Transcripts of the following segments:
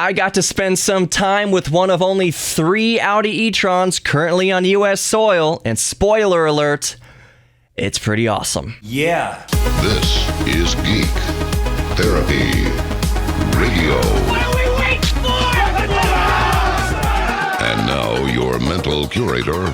I got to spend some time with one of only 3 Audi e-trons currently on US soil, and spoiler alert, it's pretty awesome. Yeah. This is Geek Therapy Radio. What are we waiting for? And now your mental curator,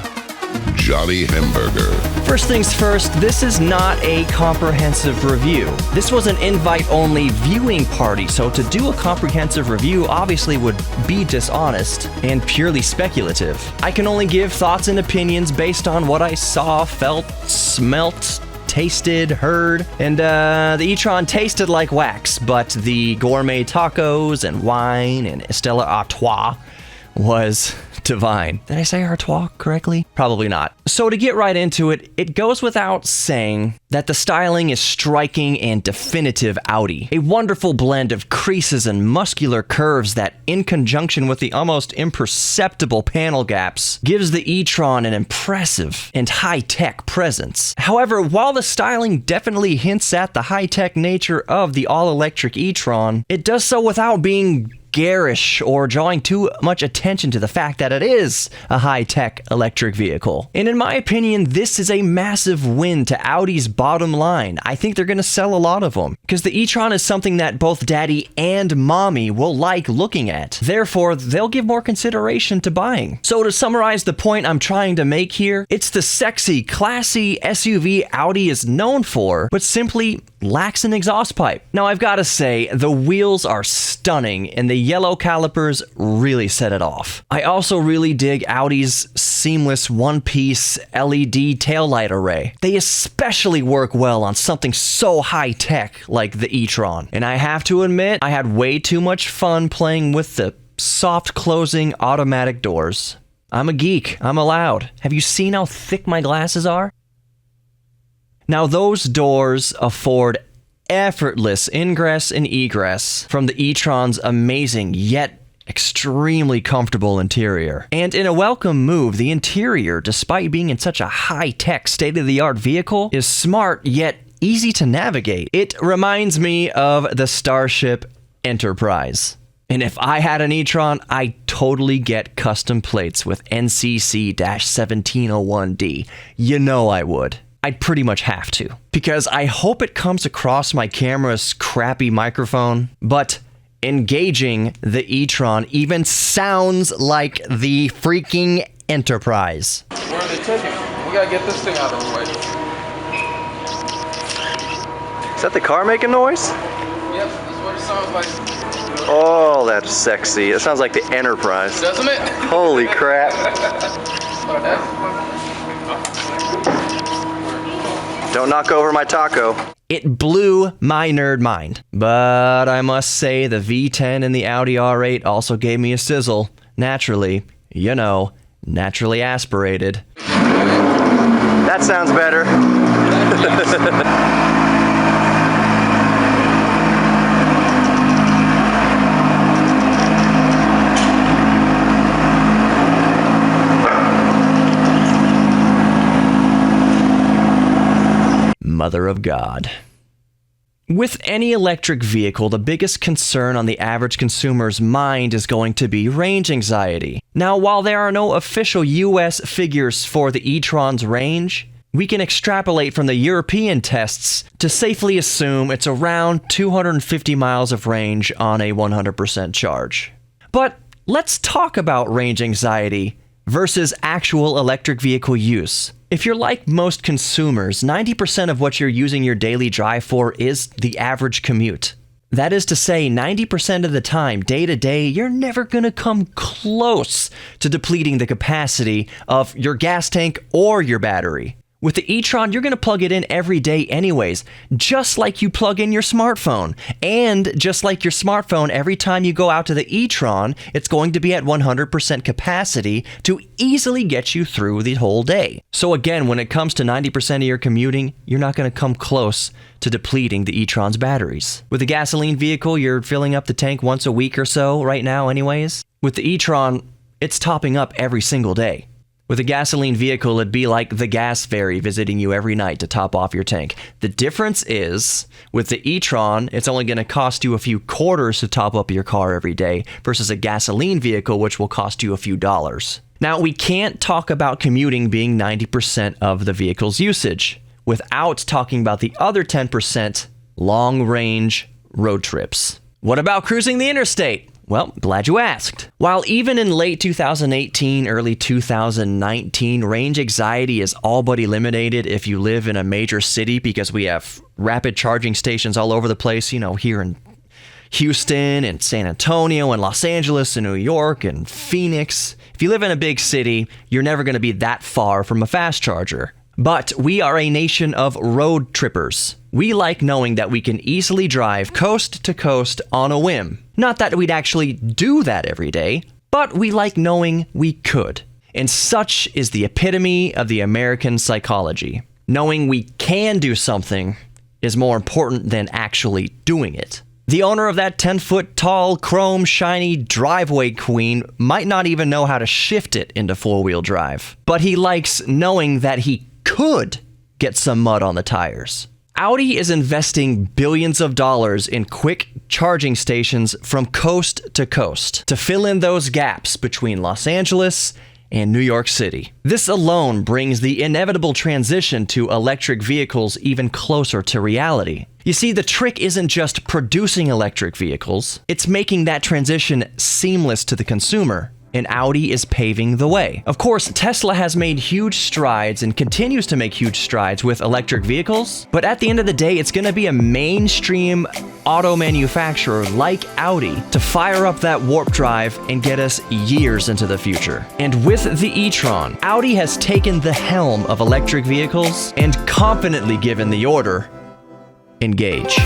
Johnny Hamburger. First things first, this is not a comprehensive review. This was an invite-only viewing party, so to do a comprehensive review obviously would be dishonest and purely speculative. I can only give thoughts and opinions based on what I saw, felt, smelt, tasted, heard, and the e-tron tasted like wax, but the gourmet tacos and wine and Stella Artois was divine. Did I say Artois correctly? Probably not. So to get right into it, it goes without saying that the styling is striking and definitive Audi. A wonderful blend of creases and muscular curves that, in conjunction with the almost imperceptible panel gaps, gives the e-tron an impressive and high-tech presence. However, while the styling definitely hints at the high-tech nature of the all-electric e-tron, it does so without being garish or drawing too much attention to the fact that it is a high-tech electric vehicle. And in my opinion, this is a massive win to Audi's bottom line. I think they're going to sell a lot of them, because the e-tron is something that both daddy and mommy will like looking at. Therefore, they'll give more consideration to buying. So to summarize the point I'm trying to make here, it's the sexy, classy SUV Audi is known for, but simply lacks an exhaust pipe. Now I've got to say, the wheels are stunning and the yellow calipers really set it off. I also really dig Audi's seamless one-piece LED taillight array. They especially work well on something so high-tech like the e-tron. And I have to admit, I had way too much fun playing with the soft closing automatic doors. I'm a geek. I'm allowed. Have you seen how thick my glasses are? Now those doors afford effortless ingress and egress from the e-tron's amazing yet extremely comfortable interior. And in a welcome move, the interior, despite being in such a high-tech, state-of-the-art vehicle, is smart yet easy to navigate. It reminds me of the Starship Enterprise. And if I had an e-tron, I'd totally get custom plates with NCC-1701D. You know I would. I'd pretty much have to, because I hope it comes across my camera's crappy microphone, but engaging the e-tron even sounds like the freaking Enterprise. Where are they taking it? We gotta get this thing out of the way. Is that the car making noise? Yep, that's what it sounds like. Oh, that's sexy. It sounds like the Enterprise. Doesn't it? Holy crap. Don't knock over my taco. It blew my nerd mind. But I must say the V10 and the Audi R8 also gave me a sizzle. Naturally, you know, naturally aspirated. That sounds better. Mother of God. With any electric vehicle, the biggest concern on the average consumer's mind is going to be range anxiety. Now, while there are no official US figures for the e-tron's range, we can extrapolate from the European tests to safely assume it's around 250 miles of range on a 100% charge. But let's talk about range anxiety versus actual electric vehicle use. If you're like most consumers, 90% of what you're using your daily drive for is the average commute. That is to say, 90% of the time, day to day, you're never gonna come close to depleting the capacity of your gas tank or your battery. With the e-tron, you're going to plug it in every day anyways, just like you plug in your smartphone. And just like your smartphone, every time you go out to the e-tron, it's going to be at 100% capacity to easily get you through the whole day. So again, when it comes to 90% of your commuting, you're not going to come close to depleting the e-tron's batteries. With a gasoline vehicle, you're filling up the tank once a week or so right now anyways. With the e-tron, it's topping up every single day. With a gasoline vehicle, it'd be like the gas fairy visiting you every night to top off your tank. The difference is, with the e-tron, it's only going to cost you a few quarters to top up your car every day versus a gasoline vehicle, which will cost you a few dollars. Now, we can't talk about commuting being 90% of the vehicle's usage without talking about the other 10%, long-range road trips. What about cruising the interstate? Well, glad you asked. While even in late 2018, early 2019, range anxiety is all but eliminated if you live in a major city because we have rapid charging stations all over the place, here in Houston and San Antonio and Los Angeles and New York and Phoenix. If you live in a big city, you're never going to be that far from a fast charger. But we are a nation of road trippers. We like knowing that we can easily drive coast to coast on a whim. Not that we'd actually do that every day, but we like knowing we could. And such is the epitome of the American psychology. Knowing we can do something is more important than actually doing it. The owner of that 10-foot tall, chrome, shiny driveway queen might not even know how to shift it into four-wheel drive. But he likes knowing that he could get some mud on the tires. Audi is investing billions of dollars in quick charging stations from coast to coast to fill in those gaps between Los Angeles and New York City. This alone brings the inevitable transition to electric vehicles even closer to reality. You see, the trick isn't just producing electric vehicles, it's making that transition seamless to the consumer. And Audi is paving the way. Of course, Tesla has made huge strides and continues to make huge strides with electric vehicles, but at the end of the day, it's going to be a mainstream auto manufacturer like Audi to fire up that warp drive and get us years into the future. And with the e-tron, Audi has taken the helm of electric vehicles and confidently given the order, engage.